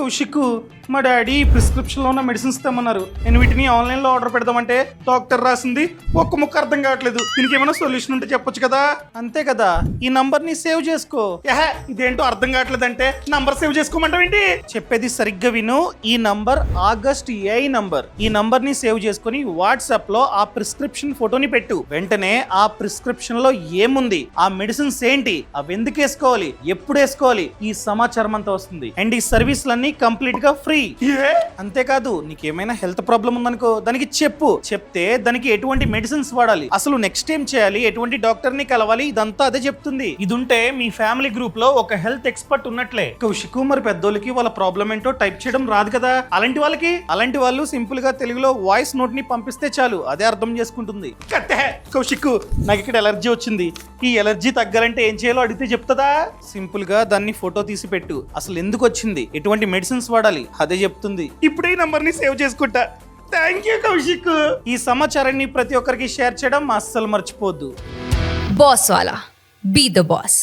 కౌశిక్, మా డాడీ ప్రిస్క్రిప్షన్లో ఉన్న మెడిసిన్స్ తెమ్మన్నారు. నేను వీటిని ఆన్లైన్లో ఆర్డర్ పెడదామంటే డాక్టర్ రాసింది ఒక్క ముక్క అర్థం కావట్లేదు. దీనికి ఏమైనా సొల్యూషన్ ఉంటే చెప్పొచ్చు కదా. అంతే కదా, ఈ నంబర్ ని సేవ్ చేసుకో. ఇదేంటో అర్థం కావట్లేదు అంటే నంబర్ సేవ్ చేసుకోమంటావేంటి? చెప్పేది సరిగ్గా విను. ఈ నంబర్ ఆగస్ట్ ఏ నంబర్. ఈ నంబర్ ని సేవ్ చేసుకుని వాట్సాప్ లో ఆ ప్రిస్క్రిప్షన్ ఫోటోని పెట్టు. వెంటనే ఆ ప్రిస్క్రిప్షన్ లో ఏముంది, ఆ మెడిసిన్స్ ఏంటి, అవి ఎందుకు వేసుకోవాలి, ఎప్పుడు వేసుకోవాలి, ఈ సమాచారం అంతా వస్తుంది. అండ్ ఈ సర్వీసులన్నీ కంప్లీట్ గా ఫ్రీ. అంతేకాదు, నీకేమైనా హెల్త్ ప్రాబ్లం ఉందనుకో దానికి చెప్తే దానికి ఎటువంటి మెడిసిన్స్ వాడాలి, అసలు నెక్స్ట్ ఏం చేయాలి, ఎటువంటి డాక్టర్ ని కలవాలి, ఇదంతా అదే చెప్తుంది. ఇది ఉంటే మీ ఫ్యామిలీ గ్రూప్ లో ఒక హెల్త్ ఎక్స్పర్ట్ ఉన్నట్లే. కౌశిక్, మరి పెద్దోళ్ళకి వాళ్ళ ప్రాబ్లం ఏంటో టైప్ చేయడం రాదు కదా, అలాంటి వాళ్ళు సింపుల్ గా తెలుగులో వాయిస్ నోట్ ని పంపిస్తే చాలు, అదే అర్థం చేసుకుంటుంది. కౌశిక్, నాకు ఇక్కడ ఎలర్జీ వచ్చింది. ఈ ఎలర్జీ తగ్గాలంటే ఏం చేయాలో అడిగితే చెప్తుందా? సింపుల్ గా దాన్ని ఫోటో తీసి పెట్టు. అసలు ఎందుకు వచ్చింది, ఎటువంటి మెడిసిన్స్ వాడాలి, అదే చెప్తుంది. ఇప్పుడే ఈ నంబర్ ని సేవ్ చేసుకుంటా. Thank you Kaushik. ఈ సమాచారాన్ని ప్రతి ఒక్కరికి షేర్ చేయడం అస్సలు మర్చిపోద్దు. బాస్ వాలా, బీ ద బాస్.